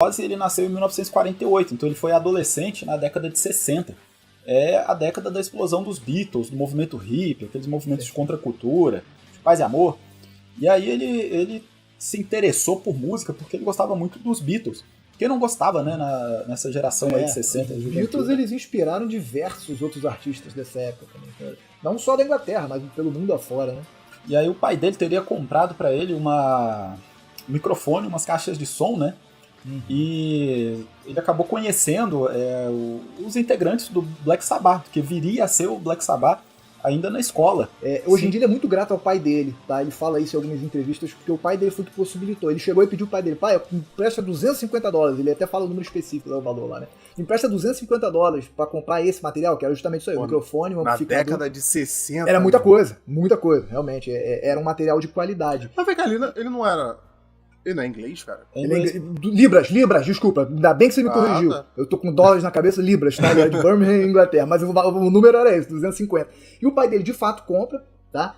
Ozzy, ele nasceu em 1948, então ele foi adolescente na década de 60. É a década da explosão dos Beatles, do movimento hippie, aqueles movimentos de contracultura, de paz e amor. E aí ele se interessou por música porque ele gostava muito dos Beatles. Quem não gostava, né, nessa geração aí de 60. Os Beatles, eles inspiraram diversos outros artistas dessa época também. Não só da Inglaterra, mas pelo mundo afora, né? E aí o pai dele teria comprado para ele um microfone, umas caixas de som, né? E ele acabou conhecendo os integrantes do Black Sabbath, que viria a ser o Black Sabbath ainda na escola. Hoje em dia ele é muito grato ao pai dele, tá? Ele fala isso em algumas entrevistas, porque o pai dele foi que possibilitou. Ele chegou e pediu o pai dele, pai, empresta $250. Ele até fala o número específico, o valor lá, né? Empresta $250 pra comprar esse material, que era justamente isso aí, um microfone, um amplificador. Na década de 60. Era muita coisa, realmente. Era um material de qualidade. Mas, velho, ele não era... Ele não é inglês, cara? Libras, desculpa. Ainda bem que você me corrigiu. Tá. Eu tô com dólares na cabeça, libras, tá? Ele era de Birmingham, Inglaterra. Mas o número era esse, 250. E o pai dele, de fato, compra, tá?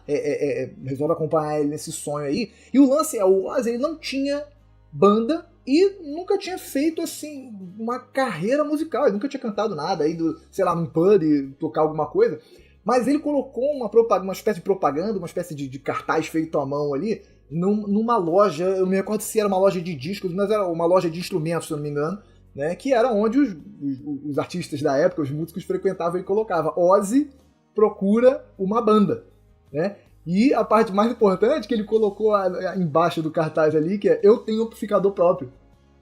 Resolve acompanhar ele nesse sonho aí. E o lance o Ozzy, ele não tinha banda e nunca tinha feito, assim, uma carreira musical. Ele nunca tinha cantado nada, ido, sei lá, num pub e tocar alguma coisa. Mas ele colocou uma espécie de propaganda, uma espécie de cartaz feito à mão ali, numa loja, eu não me recordo se era uma loja de discos, mas era uma loja de instrumentos, se eu não me engano, né, que era onde os artistas da época, os músicos frequentavam e colocava Ozzy procura uma banda, né? E a parte mais importante que ele colocou embaixo do cartaz ali, que é eu tenho amplificador próprio.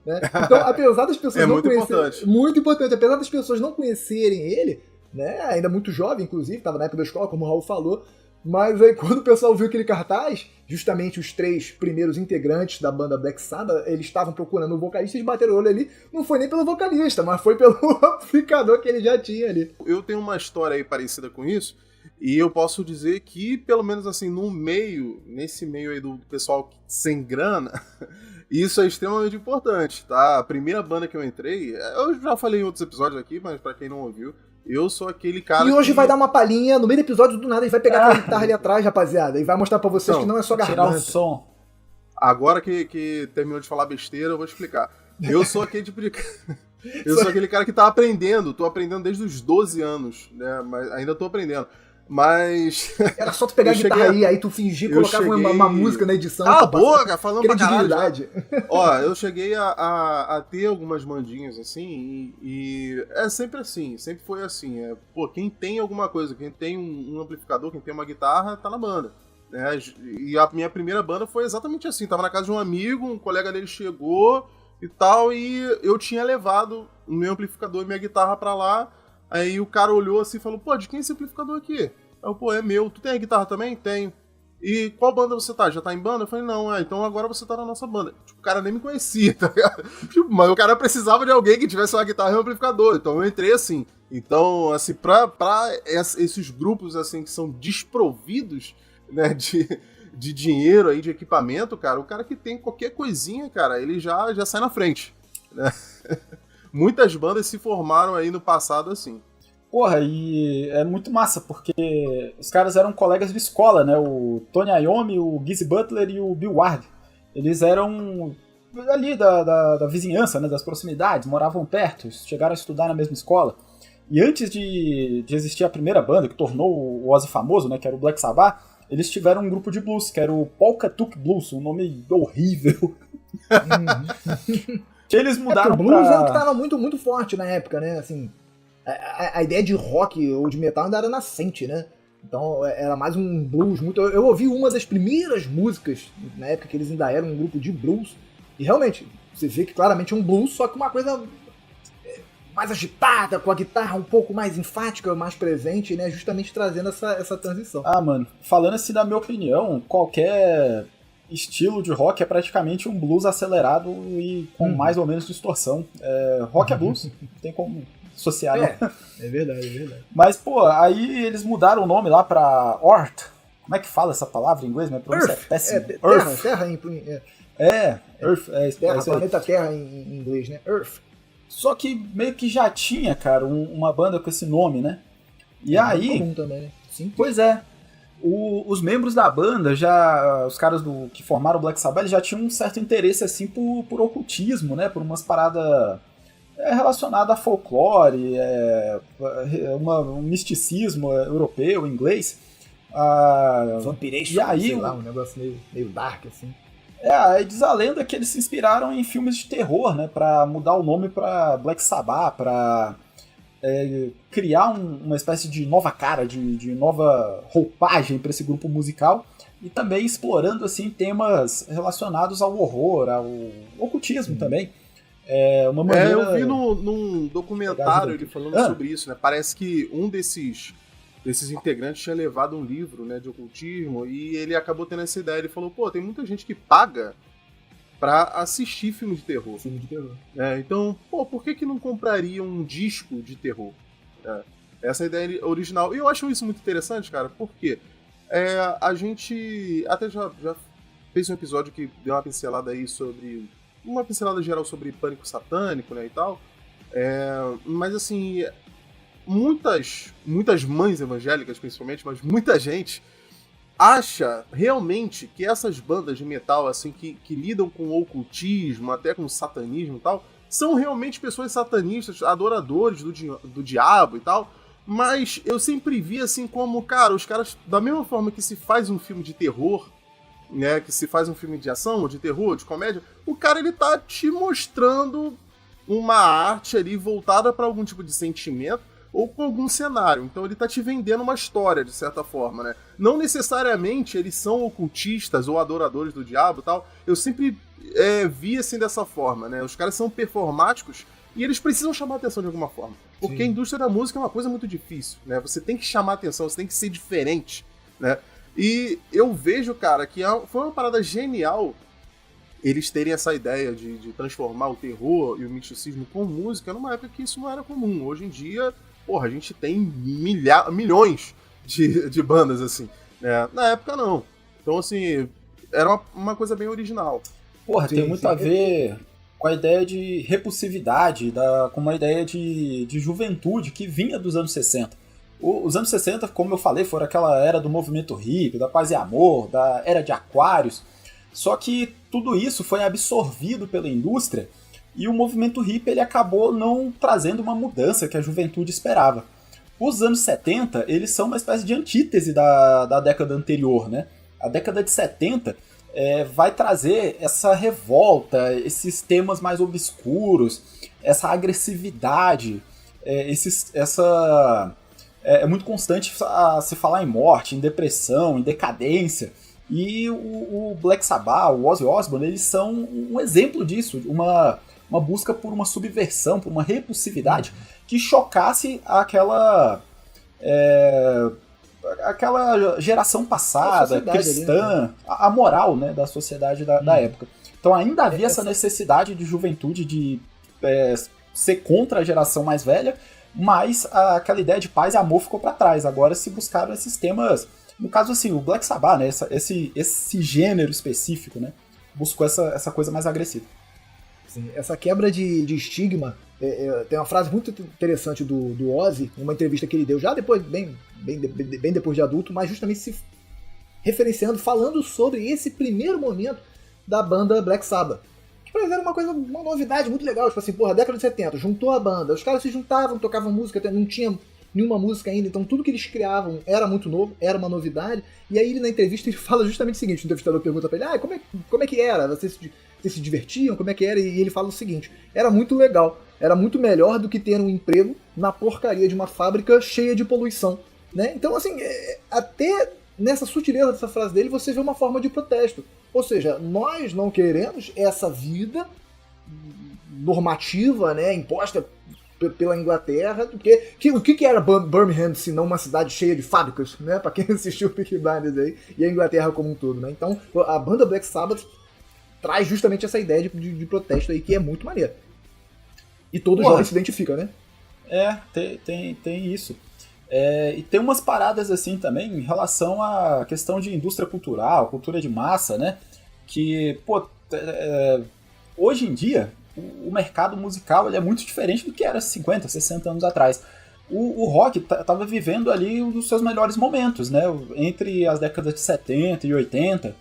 Né? Então, apesar das pessoas não conhecerem... Muito importante. Apesar das pessoas não conhecerem ele, né, ainda muito jovem, inclusive, estava na época da escola, como o Raul falou, mas aí quando o pessoal viu aquele cartaz, justamente os 3 primeiros integrantes da banda Black Sabbath, eles estavam procurando um vocalista e bateram o olho ali, não foi nem pelo vocalista, mas foi pelo amplificador que ele já tinha ali. Eu tenho uma história aí parecida com isso, e eu posso dizer que, pelo menos assim, nesse meio aí do pessoal sem grana, isso é extremamente importante, tá? A primeira banda que eu entrei, eu já falei em outros episódios aqui, mas pra quem não ouviu, eu sou aquele cara E hoje vai dar uma palhinha, no meio do episódio, do nada, ele vai pegar aquela guitarra ali atrás, rapaziada, e vai mostrar pra vocês que não é só garganta. Tirar o som. Agora que terminou de falar besteira, eu vou explicar. Eu sou aquele tipo de... Eu sou aquele cara que tá aprendendo, tô aprendendo desde os 12 anos, né, mas ainda tô aprendendo. Mas... Era só tu pegar a guitarra aí tu fingir, colocar uma música na edição. Cala a boca, falando pra caralho. Ó, eu cheguei a ter algumas mandinhas, assim, e é sempre assim, sempre foi assim. Quem tem alguma coisa, quem tem um amplificador, quem tem uma guitarra, tá na banda. Né? E a minha primeira banda foi exatamente assim. Tava na casa de um amigo, um colega dele chegou e tal, e eu tinha levado o meu amplificador e minha guitarra pra lá. Aí o cara olhou assim e falou, de quem é esse amplificador aqui? Eu, é meu. Tu tem a guitarra também? Tenho. E qual banda você tá? Já tá em banda? Eu falei, não, então agora você tá na nossa banda. Tipo, o cara nem me conhecia, tá ligado? Tipo, mas o cara precisava de alguém que tivesse uma guitarra e um amplificador. Então eu entrei assim. Então, assim, pra esses grupos, assim, que são desprovidos, né, de dinheiro aí, de equipamento, cara, o cara que tem qualquer coisinha, cara, ele já sai na frente, né? Muitas bandas se formaram aí no passado assim. Porra, e é muito massa, porque os caras eram colegas de escola, né? O Tony Iommi, o Geezy Butler e o Bill Ward. Eles eram ali da vizinhança, né? Das proximidades, moravam perto, chegaram a estudar na mesma escola. E antes de existir a primeira banda, que tornou o Ozzy famoso, né? Que era o Black Sabbath, eles tiveram um grupo de blues, que era o Pawcatuck Blues, um nome horrível. Que eles mudaram o blues era que tava muito, muito forte na época, né? Assim, a ideia de rock ou de metal ainda era nascente, né? Então era mais um blues muito... Eu ouvi uma das primeiras músicas na época que eles ainda eram um grupo de blues, e realmente, você vê que claramente é um blues, só que uma coisa mais agitada, com a guitarra um pouco mais enfática, mais presente, né? Justamente trazendo essa transição. Ah, mano, falando assim da minha opinião, qualquer estilo de rock é praticamente um blues acelerado e com mais ou menos distorção. Rock é blues, não tem como associar, né? É verdade. Mas, pô, aí eles mudaram o nome lá pra Earth. Como é que fala essa palavra em inglês? Minha pronúncia é péssima. Earth. Terra Earth. Terra, planeta Terra em inglês, né? Earth. Só que meio que já tinha, cara, uma banda com esse nome, né? E aí... comum também, né? Sim. Pois é. Os membros da banda, os caras que formaram o Black Sabbath, eles já tinham um certo interesse assim por ocultismo, né? Por umas paradas relacionadas a folclore, um misticismo europeu, inglês. Vampiration, e aí, sei lá, um negócio meio dark, assim. Aí diz a lenda que eles se inspiraram em filmes de terror, né? Pra mudar o nome pra Black Sabbath, pra criar uma espécie de nova cara, de nova roupagem para esse grupo musical, e também explorando assim temas relacionados ao horror, ao ocultismo também. Uma maneira... eu vi num documentário ele falando sobre isso, né? Parece que um desses integrantes tinha levado um livro, né, de ocultismo, e ele acabou tendo essa ideia. Ele falou, tem muita gente que paga pra assistir filme de terror. Então, por que não compraria um disco de terror? Essa é a ideia original. E eu acho isso muito interessante, cara, porque a gente até já fez um episódio que deu uma pincelada aí sobre... uma pincelada geral sobre pânico satânico, né, e tal. Mas, assim, muitas mães evangélicas, principalmente, mas muita gente acha realmente que essas bandas de metal, assim, que lidam com o ocultismo, até com o satanismo e tal, são realmente pessoas satanistas, adoradores do diabo e tal, mas eu sempre vi, assim, como, cara, os caras, da mesma forma que se faz um filme de terror, né, que se faz um filme de ação, ou de terror, de comédia, o cara, ele tá te mostrando uma arte ali voltada para algum tipo de sentimento, ou com algum cenário. Então ele tá te vendendo uma história, de certa forma, né? Não necessariamente eles são ocultistas ou adoradores do diabo e tal. Eu sempre vi assim dessa forma, né? Os caras são performáticos e eles precisam chamar atenção de alguma forma. Porque a indústria da música é uma coisa muito difícil, né? Você tem que chamar atenção, você tem que ser diferente, né? E eu vejo, cara, que foi uma parada genial eles terem essa ideia de transformar o terror e o misticismo com música numa época que isso não era comum. Hoje em dia, a gente tem milhões de bandas, assim, né? Na época, não. Então, assim, era uma coisa bem original. Tem muito a ver com a ideia de repulsividade, com uma ideia de juventude que vinha dos anos 60. Os anos 60, como eu falei, foram aquela era do movimento hippie, da paz e amor, da era de Aquários. Só que tudo isso foi absorvido pela indústria e o movimento hippie ele acabou não trazendo uma mudança que a juventude esperava. Os anos 70, eles são uma espécie de antítese da década anterior, né? A década de 70 vai trazer essa revolta, esses temas mais obscuros, essa agressividade, é muito constante a se falar em morte, em depressão, em decadência. E o Black Sabbath, o Ozzy Osbourne, eles são um exemplo disso, uma busca por uma subversão, por uma repulsividade que chocasse aquela geração passada, cristã, ali, né? a moral, né, da sociedade da época. Então ainda havia essa necessidade de juventude de ser contra a geração mais velha, mas aquela ideia de paz e amor ficou para trás. Agora se buscaram esses temas. No caso, assim, o Black Sabbath, né, esse gênero específico, né, buscou essa coisa mais agressiva. Sim, essa quebra de estigma, tem uma frase muito interessante do Ozzy, uma entrevista que ele deu já depois, bem depois de adulto, mas justamente se referenciando, falando sobre esse primeiro momento da banda Black Sabbath. Que pra eles era uma novidade muito legal, tipo assim, década de 70, juntou a banda, os caras se juntavam, tocavam música, não tinha nenhuma música ainda, então tudo que eles criavam era muito novo, era uma novidade, e aí ele na entrevista ele fala justamente o seguinte, o entrevistador pergunta pra ele, como é que era? Vocês se divertiam? Como é que era? E ele fala o seguinte, era muito legal, era muito melhor do que ter um emprego na porcaria de uma fábrica cheia de poluição, né? Então assim, até nessa sutileza dessa frase dele, você vê uma forma de protesto, ou seja, nós não queremos essa vida normativa, né, imposta pela Inglaterra, porque o que era Birmingham se não uma cidade cheia de fábricas, né? Pra quem assistiu o Peaky Blinders aí, e a Inglaterra como um todo, né? Então, a banda Black Sabbath traz justamente essa ideia de protesto aí, que é muito maneira. E todo jovem se identifica, né? Tem isso. E tem umas paradas assim também em relação à questão de indústria cultural, cultura de massa, né? Que, hoje em dia, o mercado musical ele é muito diferente do que era 50, 60 anos atrás. o rock tava vivendo ali um dos seus melhores momentos, né? Entre as décadas de 70 e 80.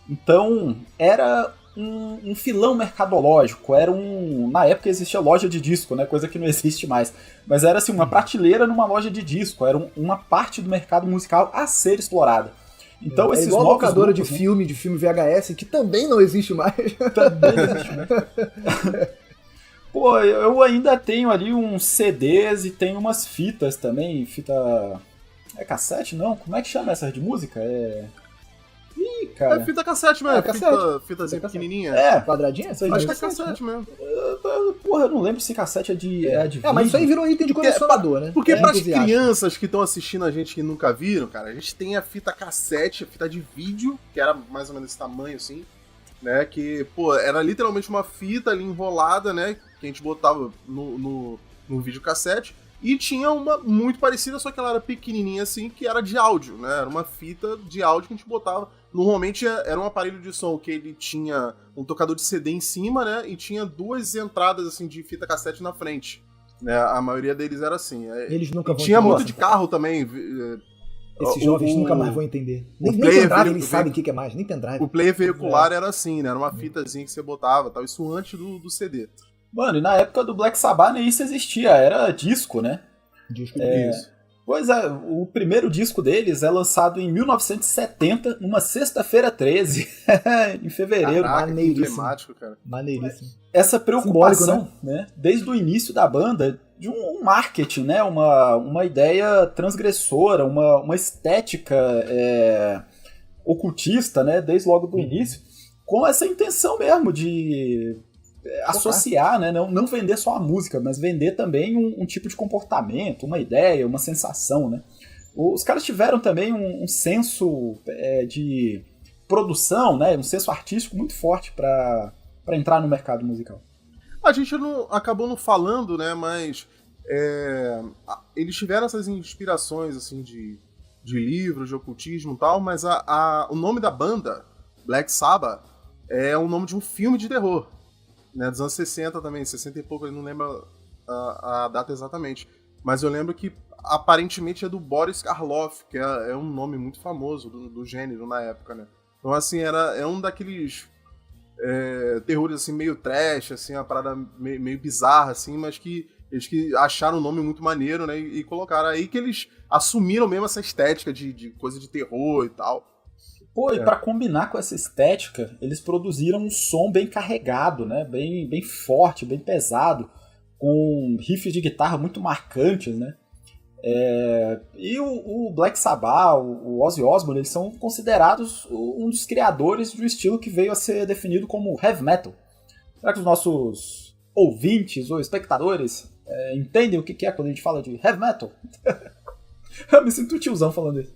Então, era um filão mercadológico, na época existia loja de disco, né, coisa que não existe mais, mas era assim, uma prateleira numa loja de disco, era uma parte do mercado musical a ser explorada. Então, esses igual novos locadora grupos, de filme VHS, que também não existe mais. também não existe mais. Pô, eu ainda tenho ali uns CDs e tenho umas fitas também, é cassete, não? Como é que chama essas de música? Ih, cara. É fita cassete mesmo, cassete. fitazinha pequenininha. Quadradinha? Acho que é cassete mesmo. Porra, eu não lembro se cassete é de mas isso aí virou item de colecionador, né? Porque pras crianças que estão assistindo a gente que nunca viram, cara, a gente tem a fita cassete, a fita de vídeo, que era mais ou menos esse tamanho, assim, né? Que, pô, era literalmente uma fita ali enrolada, né? Que a gente botava no videocassete. E tinha uma muito parecida, só que ela era pequenininha assim, que era de áudio, né? Era uma fita de áudio que a gente botava. Normalmente era um aparelho de som que ele tinha um tocador de CD em cima, né? E tinha duas entradas assim de fita cassete na frente. Né? A maioria deles era assim. Eles nunca vão tinha muito de carro também. Esses jovens nunca mais vão entender. Nem pendrive eles sabem o que é mais, nem pendrive. O player veicular era assim, né? Era uma fitazinha que você botava, tal. Isso antes do CD. Mano, e na época do Black Sabbath nem isso existia, era disco, né? Disco isso. Pois é, o primeiro disco deles é lançado em 1970, numa sexta-feira 13, em fevereiro. Caraca, maneiríssimo. Cara. Maneiríssimo. Essa preocupação, simbólico, né, desde o início da banda, de um marketing, né, uma ideia transgressora, uma estética ocultista, né, desde logo do início, com essa intenção mesmo de associar, né, não vender só a música, mas vender também um tipo de comportamento, uma ideia, uma sensação, né. Os caras tiveram também um senso de produção, né, um senso artístico muito forte para entrar no mercado musical. A gente acabou não falando, né, mas eles tiveram essas inspirações assim de livros, de ocultismo e tal, mas o nome da banda, Black Sabbath, é o nome de um filme de terror, né, dos anos 60 também, 60 e pouco, eu não lembro a data exatamente, mas eu lembro que aparentemente é do Boris Karloff, que é um nome muito famoso do gênero na época, né. Então, assim, é um daqueles terrores, assim, meio trash, assim, uma parada meio bizarra, assim, mas que eles que acharam o nome muito maneiro, né, e colocaram aí que eles assumiram mesmo essa estética de coisa de terror e tal. Pô, e pra combinar com essa estética, eles produziram um som bem carregado, né, bem forte, bem pesado, com riffs de guitarra muito marcantes, né. E o Black Sabbath, o Ozzy Osbourne, eles são considerados um dos criadores de um estilo que veio a ser definido como heavy metal. Será que os nossos ouvintes ou espectadores entendem o que é quando a gente fala de heavy metal? Eu me sinto tiozão falando isso.